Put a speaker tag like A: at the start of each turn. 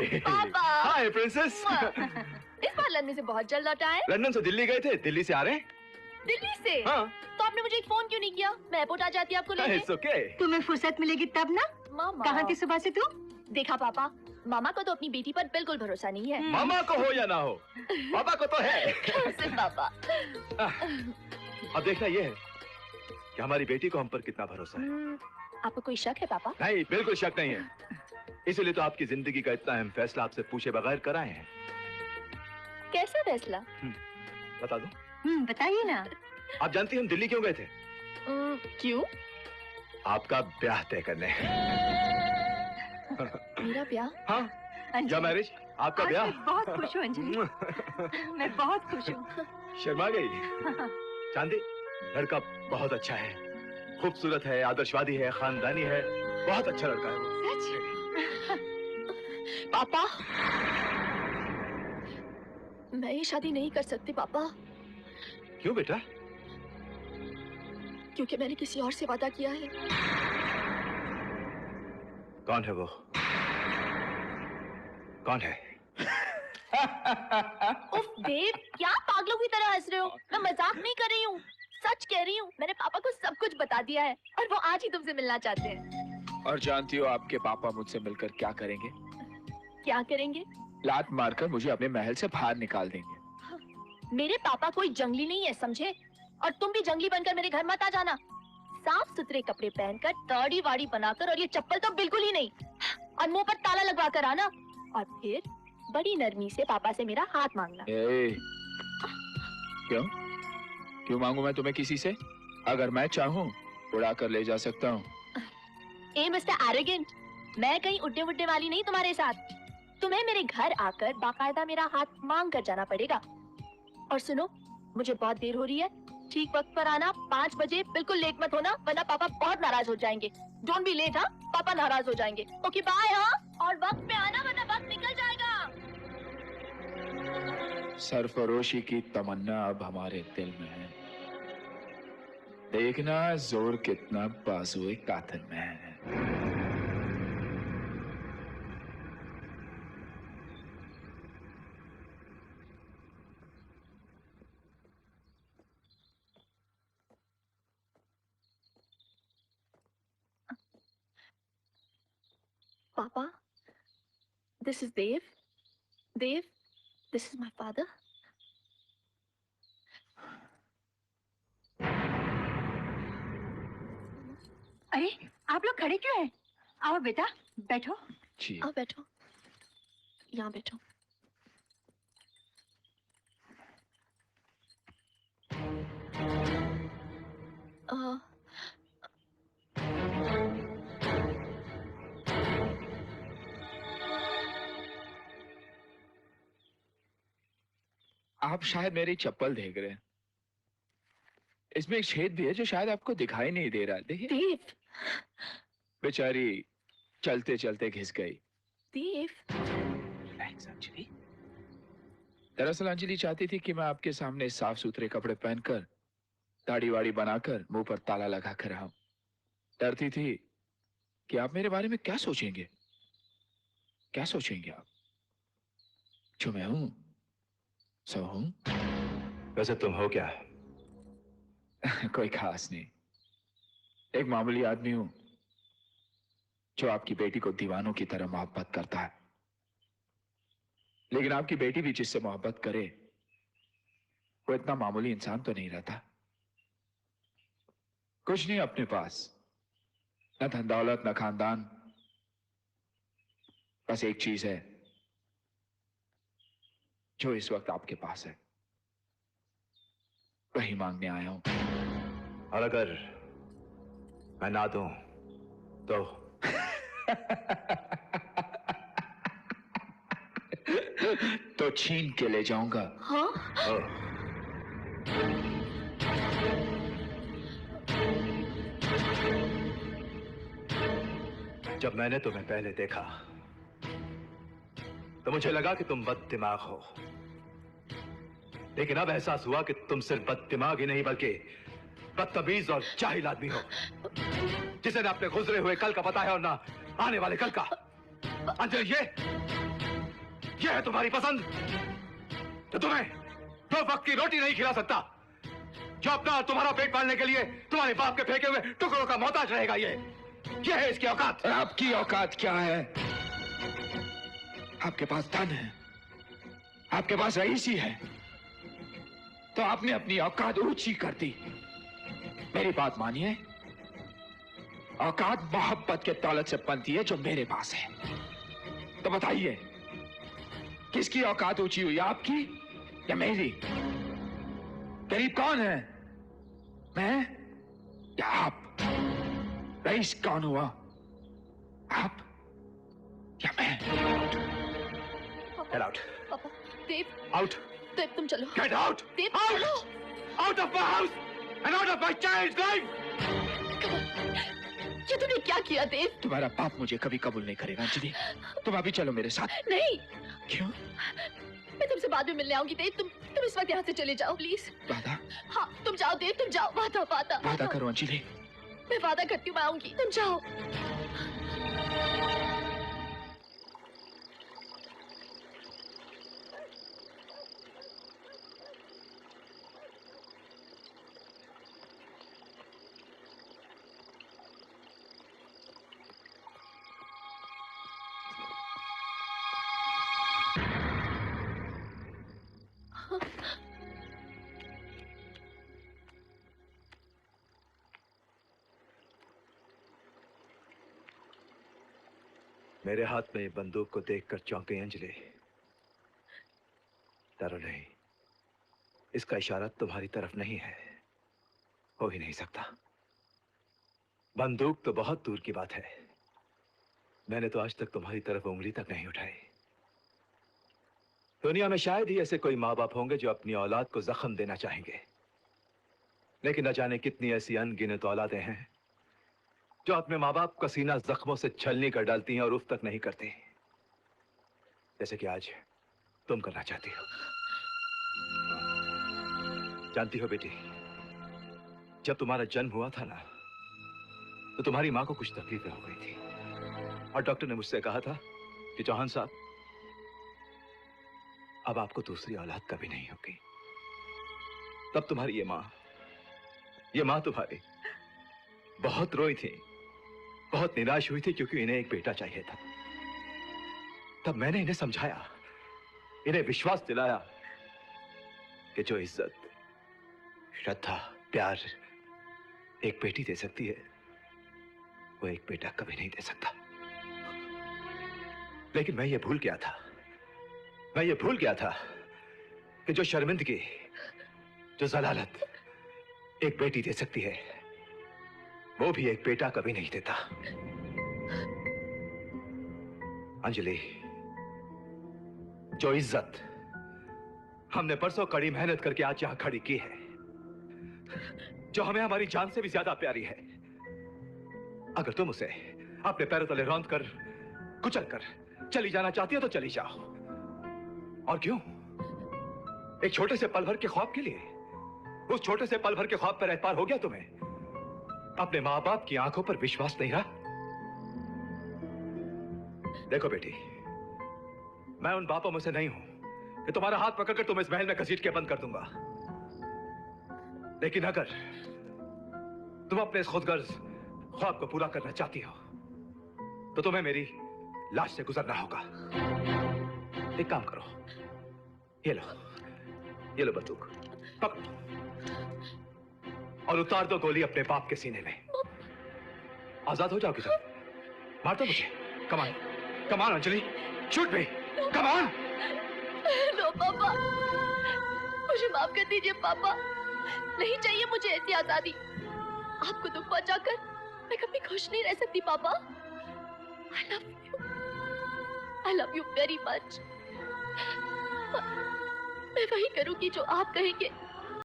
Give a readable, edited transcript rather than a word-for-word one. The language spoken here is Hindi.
A: पापा।
B: हाय प्रिंसेस।
A: इस बार लंदन से बहुत जल्द लौटा है।
B: लंदन से दिल्ली गए थे, दिल्ली से आ रहे हैं।
A: दिल्ली से?
B: हाँ।
A: तो आपने मुझे एक फोन क्यों नहीं किया? मैं एयरपोर्ट आ जाती आपको लेने।
B: It's okay।
C: तुम्हें फुर्सत मिलेगी तब ना।
A: मामा।
C: कहाँ थी सुबह से तू?
A: देखा पापा, मामा को तो अपनी बेटी पर बिल्कुल भरोसा नहीं है।
B: मामा को हो या ना हो, पापा को तो है।
A: सिर्फ पापा।
B: अब देखना ये है कि हमारी बेटी को हम पर कितना भरोसा है।
A: आपको कोई शक है पापा?
B: नहीं, बिल्कुल शक नहीं है। इसलिए तो आपकी जिंदगी का इतना अहम फैसला आपसे पूछे बगैर कराए हैं।
A: कैसा फैसला?
B: बता दो।
C: बताइए ना।
B: आप जानती हैं हम दिल्ली क्यों गए थे?
A: क्यों?
B: आपका ब्याह तय करने।
A: मेरा ब्याह?
B: हाँ, या मैरिज, आपका ब्याह।
C: मैं बहुत खुश हूँ अंजलि। मैं बहुत खुश हूँ।
B: शर्मा गई। चांदी, लड़का बहुत अच्छा है, खूबसूरत है, आदर्शवादी है, खानदानी है, बहुत अच्छा लड़का है वो।
C: सच?
A: पापा, मैं ये शादी नहीं कर सकती पापा।
B: क्यों बेटा?
A: क्योंकि मैंने किसी और से वादा किया है।
B: कौन है वो? कौन है?
A: उफ देव, क्या पागलों की तरह हंस रहे हो? मैं मजाक नहीं कर रही हूँ, सच कह रही हूँ। मैंने पापा को सब कुछ बता दिया है और वो आज ही तुमसे मिलना चाहते हैं।
D: और जानती हो आपके पापा मुझसे मिलकर क्या करेंगे?
A: क्या करेंगे?
D: लात मारकर मुझे अपने महल से बाहर निकाल देंगे।
A: मेरे पापा कोई जंगली नहीं है, समझे? और तुम भी जंगली बनकर मेरे घर मत आ जाना। साफ सुथरे कपड़े पहनकर, दाढ़ी वाड़ी बनाकर, और ये चप्पल तो बिल्कुल ही नहीं, और मुंह पर ताला लगवा कर आना। और फिर बड़ी नरमी से पापा से मेरा हाथ मांगना।
D: क्यों मांगू मैं तुम्हें किसी से? अगर मैं चाहूँ उड़ा कर ले जा सकता हूँ।
A: ए मिस्टर एरोगेंट, मैं कहीं उड्डे वुड्डे वाली नहीं तुम्हारे साथ। तुम्हें मेरे घर आकर बाकायदा मेरा हाथ मांग कर जाना पड़ेगा। और सुनो, मुझे बहुत देर हो रही है, ठीक वक्त पर आना। 5 बजे, बिल्कुल लेट मत होना, वरना पापा बहुत नाराज हो जाएंगे। डोंट बी लेट, हाँ? पापा नाराज हो जाएंगे। ओके बाय, हाँ? और वक्त पे आना, वरना वक्त निकल जाएगा।
D: सरफरोशी की तमन्ना अब हमारे दिल में है। देखना जोर कितना बाजुए कातिल में है।
A: Papa, this is Dev. Dev, this is my father.
C: अरे आप लोग खड़े क्यों हैं? आओ बेटा, बैठो।
D: जी।
A: आओ बैठो, यहाँ बैठो।
D: आप शायद मेरी चप्पल देख रहे हैं। इसमें एक छेद भी है जो शायद आपको दिखाई नहीं दे रहा। देखिए।
A: देव।
D: बेचारी चलते चलते घिस गई।
A: देव।
D: थैंक्स अंजलि। दरअसल अंजलि चाहती थी कि मैं आपके सामने साफ सुथरे कपड़े पहनकर, दाढ़ी वाड़ी बनाकर, मुंह पर ताला लगा कर आऊं। डरती थी कि आप मेरे बारे में क्या सोचेंगे। क्या सोचेंगे आप? जो मैं हूं सो हूं।
B: वैसे तुम हो क्या?
D: कोई खास नहीं, एक मामूली आदमी हूं जो आपकी बेटी को दीवानों की तरह मोहब्बत करता है। लेकिन आपकी बेटी भी जिससे मोहब्बत करे वो इतना मामूली इंसान तो नहीं रहता। कुछ नहीं अपने पास, न धन दौलत न खानदान, बस एक चीज है जो इस वक्त आपके पास है, वही मांगने आया हूं।
B: और अगर मैं ना दूं तो?
D: तो छीन के ले जाऊंगा।
A: हाँ?
B: जब मैंने तुम्हें पहले देखा तो मुझे लगा कि तुम बददिमाग हो, लेकिन अब एहसास हुआ कि तुम सिर्फ बददिमाग ही नहीं बल्कि बदतमीज और जाहिल आदमी हो, जिसे ना अपने गुजरे हुए कल का पता है और ना आने वाले कल का। अंजलि, यह है तुम्हारी पसंद? तो तुम्हें 2 वक्त की रोटी नहीं खिला सकता, जो अपना और तुम्हारा पेट पालने के लिए तुम्हारे बाप के फेंके हुए टुकड़ों का मोहताज रहेगा। यह है इसकी औकात।
D: और आपकी औकात क्या है? आपके पास धन है, आपके पास रईसी है, तो आपने अपनी औकात ऊंची कर दी। मेरी बात मानिए, औकात मोहब्बत के दौलत से बनती है जो मेरे पास है। तो बताइए, किसकी औकात ऊंची हुई, आपकी या मेरी? गरीब कौन है, मैं या आप? रईस कौन हुआ, आप या मैं?
B: Get out.
A: पापा, देव,
B: Out.
A: देव तुम चलो।
B: Get out.
A: देव
B: Out.
A: चलो।
B: Out of my house and out of my child's life.
A: ये तूने क्या किया देव?
D: तुम्हारा बाप मुझे कभी कबूल नहीं करेगा अंजलि। तुम अभी चलो मेरे साथ।
A: नहीं,
D: क्यों?
A: मैं तुमसे बाद में मिलने आऊंगी देव। तुम इस वक्त यहाँ से चले जाओ प्लीज।
D: वादा?
A: हाँ तुम जाओ देव, तुम जाओ। वादा वादा
D: वादा करो अंजलि।
A: मैं वादा करती हूँ, मैं आऊंगी, तुम जाओ।
B: मेरे हाथ में बंदूक को देखकर चौंकी अंजलि। डरो नहीं, इसका इशारा तुम्हारी तरफ नहीं है, हो ही नहीं सकता। बंदूक तो बहुत दूर की बात है, मैंने तो आज तक तुम्हारी तरफ उंगली तक नहीं उठाई। दुनिया में शायद ही ऐसे कोई माँ बाप होंगे जो अपनी औलाद को जख्म देना चाहेंगे, लेकिन न जाने कितनी ऐसी अनगिनत औलादें हैं जो अपने माँ बाप का सीना जख्मों से छलनी कर डालती हैं और उफ तक नहीं करती, जैसे कि आज तुम करना चाहती हो। जानती हो बेटी, जब तुम्हारा जन्म हुआ था ना, तो तुम्हारी माँ को कुछ तकलीफें हो गई थी और डॉक्टर ने मुझसे कहा था कि चौहान साहब, अब आपको दूसरी औलाद कभी नहीं होगी। तब तुम्हारी ये माँ तुम्हारी बहुत रोई थी, बहुत निराश हुई थी, क्योंकि इन्हें एक बेटा चाहिए था। तब मैंने इन्हें समझाया, इन्हें विश्वास दिलाया कि जो इज्जत, श्रद्धा, प्यार एक बेटी दे सकती है, वो एक बेटा कभी नहीं दे सकता। लेकिन मैं ये भूल गया था कि जो शर्मिंदगी, जो जलालत एक बेटी दे सकती है, वो भी एक बेटा कभी नहीं देता। अंजलि, जो इज्जत हमने परसों कड़ी मेहनत करके आज यहां खड़ी की है, जो हमें हमारी जान से भी ज्यादा प्यारी है, अगर तुम उसे अपने पैरों तले रौंद कर, कुचल कर चली जाना चाहती हो तो चली जाओ। और क्यों? एक छोटे से पल भर के ख्वाब के लिए, उस छोटे से पल भर के ख्वाब पर एतबार हो गया तुम्हें? अपने माँ बाप की आंखों पर विश्वास नहीं रहा? देखो बेटी, मैं उन बापों में से नहीं हूं कि तुम्हारा हाथ पकड़कर तुम इस महल में घसीट के बंद कर दूंगा। लेकिन अगर तुम अपने इस खुदगर्ज ख्वाब को पूरा करना चाहती हो, तो तुम्हें मेरी लाश से गुजरना होगा। एक काम करो, ये लो बंदूक, पकड़ो और उतार दो गोली अपने बाप के सीने में। आजाद हो जाओगी तुम। मार दो मुझे। कमान अंजलि, शूट मी, कमान।
A: नो पापा, मुझे माफ कर दीजिए पापा, नहीं चाहिए मुझे ऐसी आजादी। आपको दुख पहुंचाकर मैं कभी खुश नहीं रह सकती पापा। I love you very much। मैं वही करूंगी जो आप कहेंगे।